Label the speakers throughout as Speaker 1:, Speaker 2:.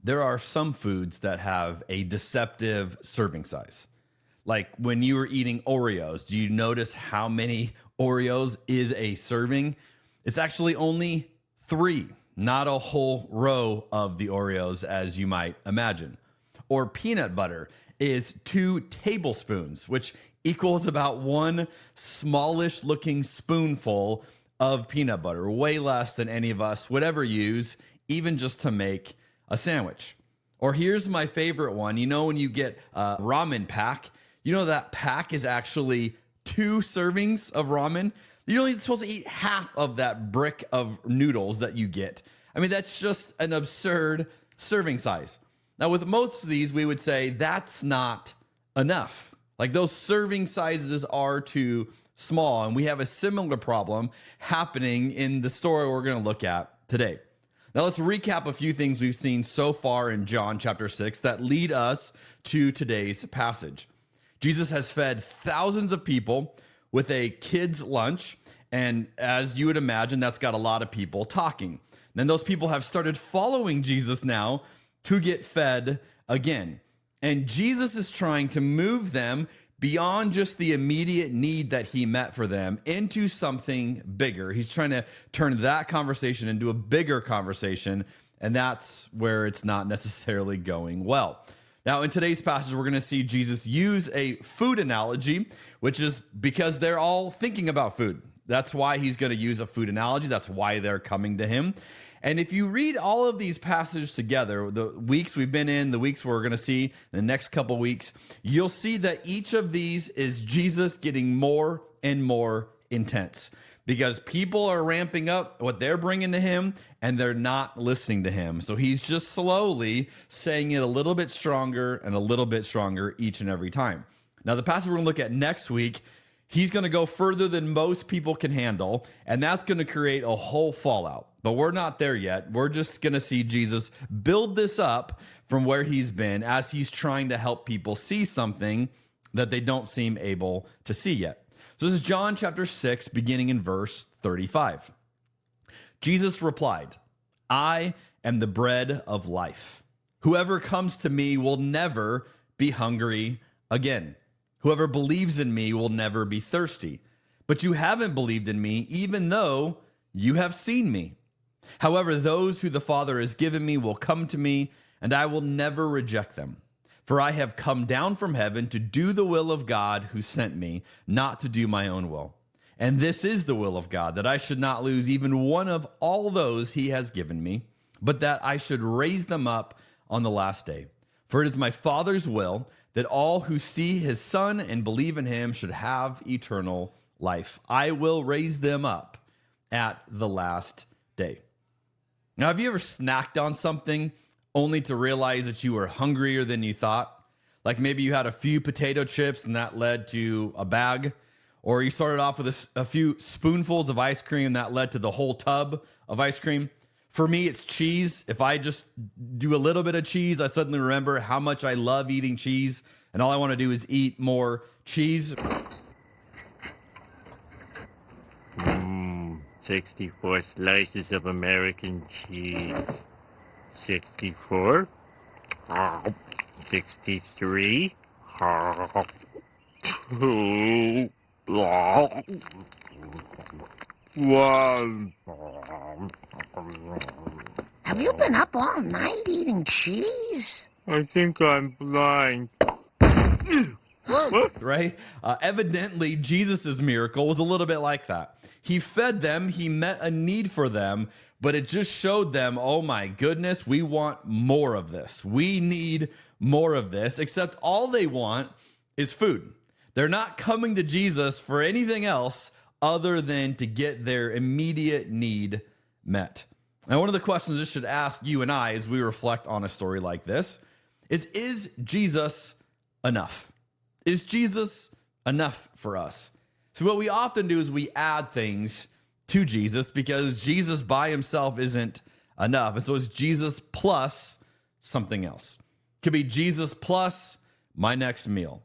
Speaker 1: there are some foods that have a deceptive serving size. Like when you were eating Oreos, do you notice how many Oreos is a serving? It's actually only 3, not a whole row of the Oreos as you might imagine. Or peanut butter is 2 tablespoons, which equals about 1 smallish looking spoonful of peanut butter, way less than any of us would ever use, even just to make a sandwich. Or here's my favorite one. You know, when you get a ramen pack, you know that pack is actually 2 servings of ramen. You're only supposed to eat half of that brick of noodles that you get. I mean, that's just an absurd serving size. Now, with most of these, we would say that's not enough. Like those serving sizes are too small. And we have a similar problem happening in the story we're going to look at today. Now, let's recap a few things we've seen so far in John chapter 6 that lead us to today's passage. Jesus has fed thousands of people with a kid's lunch. And as you would imagine, that's got a lot of people talking. And those people have started following Jesus now to get fed again. And Jesus is trying to move them beyond just the immediate need that he met for them into something bigger. He's trying to turn that conversation into a bigger conversation, and that's where it's not necessarily going well. Now, in today's passage, we're going to see Jesus use a food analogy, which is because they're all thinking about food. That's why he's going to use a food analogy. That's why they're coming to him. And if you read all of these passages together, the weeks we've been in, the weeks we're going to see in the next couple weeks, you'll see that each of these is Jesus getting more and more intense because people are ramping up what they're bringing to him and they're not listening to him. So he's just slowly saying it a little bit stronger and a little bit stronger each and every time. Now, the passage we're going to look at next week, he's going to go further than most people can handle, and that's going to create a whole fallout. But we're not there yet. We're just going to see Jesus build this up from where he's been as he's trying to help people see something that they don't seem able to see yet. So this is John chapter 6, beginning in verse 35. Jesus replied, "I am the bread of life. Whoever comes to me will never be hungry again. Whoever believes in me will never be thirsty. But you haven't believed in me, even though you have seen me. However, those who the Father has given me will come to me, and I will never reject them. For I have come down from heaven to do the will of God who sent me, not to do my own will. And this is the will of God, that I should not lose even one of all those he has given me, but that I should raise them up on the last day. For it is my Father's will that all who see his Son and believe in him should have eternal life. I will raise them up at the last day." Now, have you ever snacked on something only to realize that you were hungrier than you thought? Like maybe you had a few potato chips and that led to a bag, or you started off with a few spoonfuls of ice cream that led to the whole tub of ice cream. For me, it's cheese. If I just do a little bit of cheese, I suddenly remember how much I love eating cheese, and all I want to do is eat more cheese.
Speaker 2: 64 slices of American cheese. 64. 63. 2. 1.
Speaker 3: Have you been up all night eating cheese?
Speaker 2: I think I'm blind.
Speaker 1: Right? Evidently, Jesus' miracle was a little bit like that. He fed them, he met a need for them, but it just showed them, oh my goodness, we want more of this. We need more of this, except all they want is food. They're not coming to Jesus for anything else other than to get their immediate need met. Now, one of the questions this should ask you and I as we reflect on a story like this is Jesus enough? Is Jesus enough for us? So what we often do is we add things to Jesus because Jesus by himself isn't enough. And so it's Jesus plus something else. It could be Jesus plus my next meal,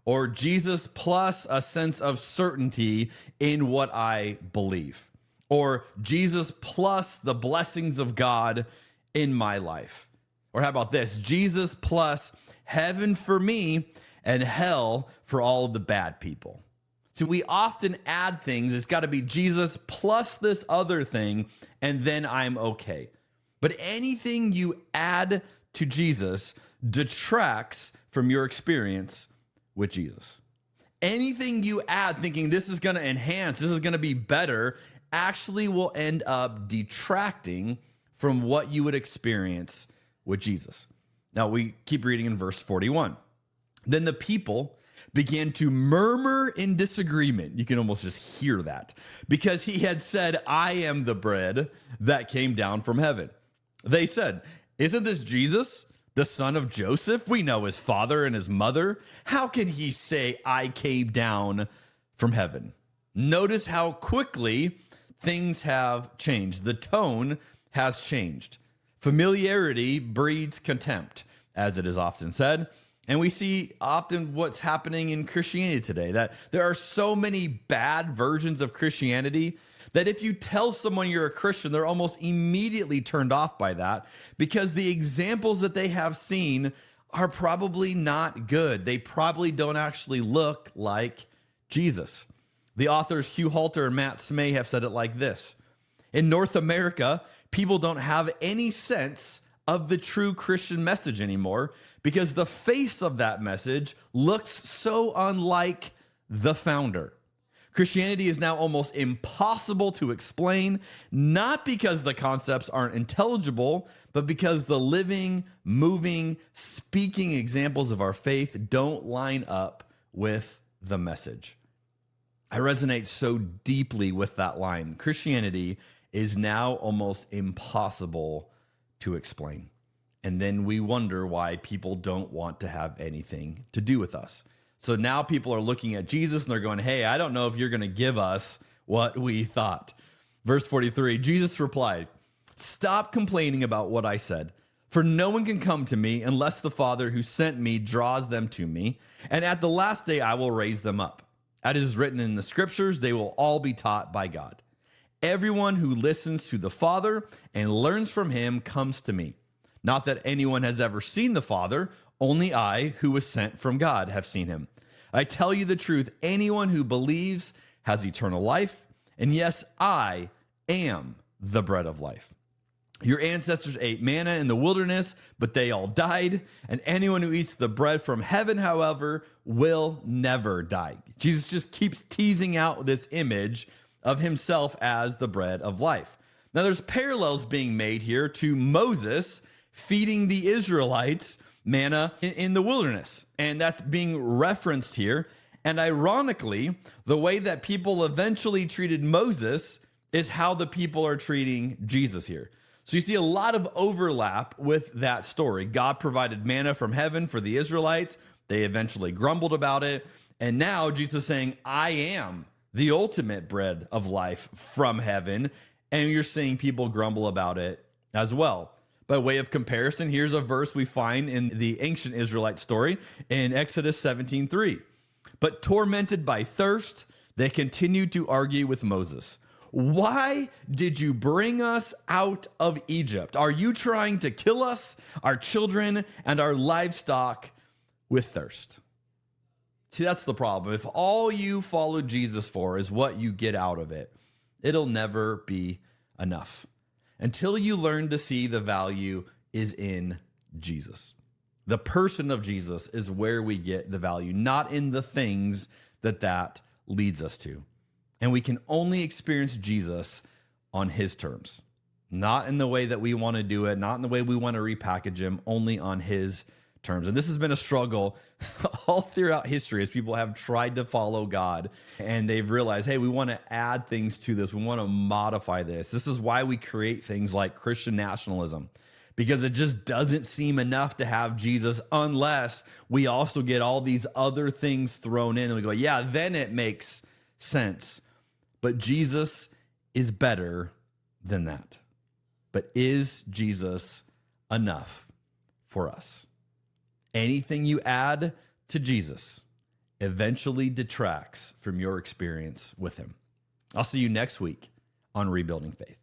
Speaker 1: or Jesus plus a sense of certainty in what I believe, or Jesus plus the blessings of God in my life. Or how about this? Jesus plus heaven for me and hell for all of the bad people. See, we often add things. It's got to be Jesus plus this other thing, and then I'm okay. But anything you add to Jesus detracts from your experience with Jesus. Anything you add thinking this is going to enhance, this is going to be better, actually will end up detracting from what you would experience with Jesus. Now we keep reading in verse 41. Then the people began to murmur in disagreement. You can almost just hear that because he had said, I am the bread that came down from heaven. They said, isn't this Jesus, the son of Joseph? We know his father and his mother. How can he say, I came down from heaven? Notice how quickly things have changed. The tone has changed. Familiarity breeds contempt, as it is often said. And we see often what's happening in Christianity today, that there are so many bad versions of Christianity that if you tell someone you're a Christian, they're almost immediately turned off by that because the examples that they have seen are probably not good. They probably don't actually look like Jesus. The authors Hugh Halter and Matt Smay have said it like this. In North America, people don't have any sense of the true Christian message anymore because the face of that message looks so unlike the founder. Christianity is now almost impossible to explain, not because the concepts aren't intelligible, but because the living, moving, speaking examples of our faith don't line up with the message. I resonate so deeply with that line. Christianity is now almost impossible to explain. And then we wonder why people don't want to have anything to do with us. So now people are looking at Jesus and they're going, hey, I don't know if you're going to give us what we thought. Verse 43, Jesus replied, stop complaining about what I said, for no one can come to me unless the Father who sent me draws them to me. And at the last day, I will raise them up. As is written in the scriptures, they will all be taught by God. Everyone who listens to the Father and learns from him comes to me. Not that anyone has ever seen the Father, only I, who was sent from God, have seen him. I tell you the truth, anyone who believes has eternal life, and yes, I am the bread of life. Your ancestors ate manna in the wilderness, but they all died, and anyone who eats the bread from heaven, however, will never die. Jesus just keeps teasing out this image of himself as the bread of life. Now, there's parallels being made here to Moses feeding the Israelites manna in the wilderness. And that's being referenced here. And ironically, the way that people eventually treated Moses is how the people are treating Jesus here. So you see a lot of overlap with that story. God provided manna from heaven for the Israelites. They eventually grumbled about it. And now Jesus is saying, I am the ultimate bread of life from heaven. And you're seeing people grumble about it as well. By way of comparison, here's a verse we find in the ancient Israelite story in Exodus 17:3. But tormented by thirst, they continued to argue with Moses. Why did you bring us out of Egypt? Are you trying to kill us, our children, and our livestock with thirst? See, that's the problem. If all you follow Jesus for is what you get out of it, it'll never be enough. Until you learn to see the value is in Jesus. The person of Jesus is where we get the value, not in the things that leads us to. And we can only experience Jesus on his terms, not in the way that we want to do it, not in the way we want to repackage him, only on his terms. And this has been a struggle all throughout history as people have tried to follow God and they've realized, hey, we want to add things to this. We want to modify this. This is why we create things like Christian nationalism, because it just doesn't seem enough to have Jesus unless we also get all these other things thrown in and we go, yeah, then it makes sense. But Jesus is better than that. But is Jesus enough for us? Anything you add to Jesus eventually detracts from your experience with him. I'll see you next week on Rebuilding Faith.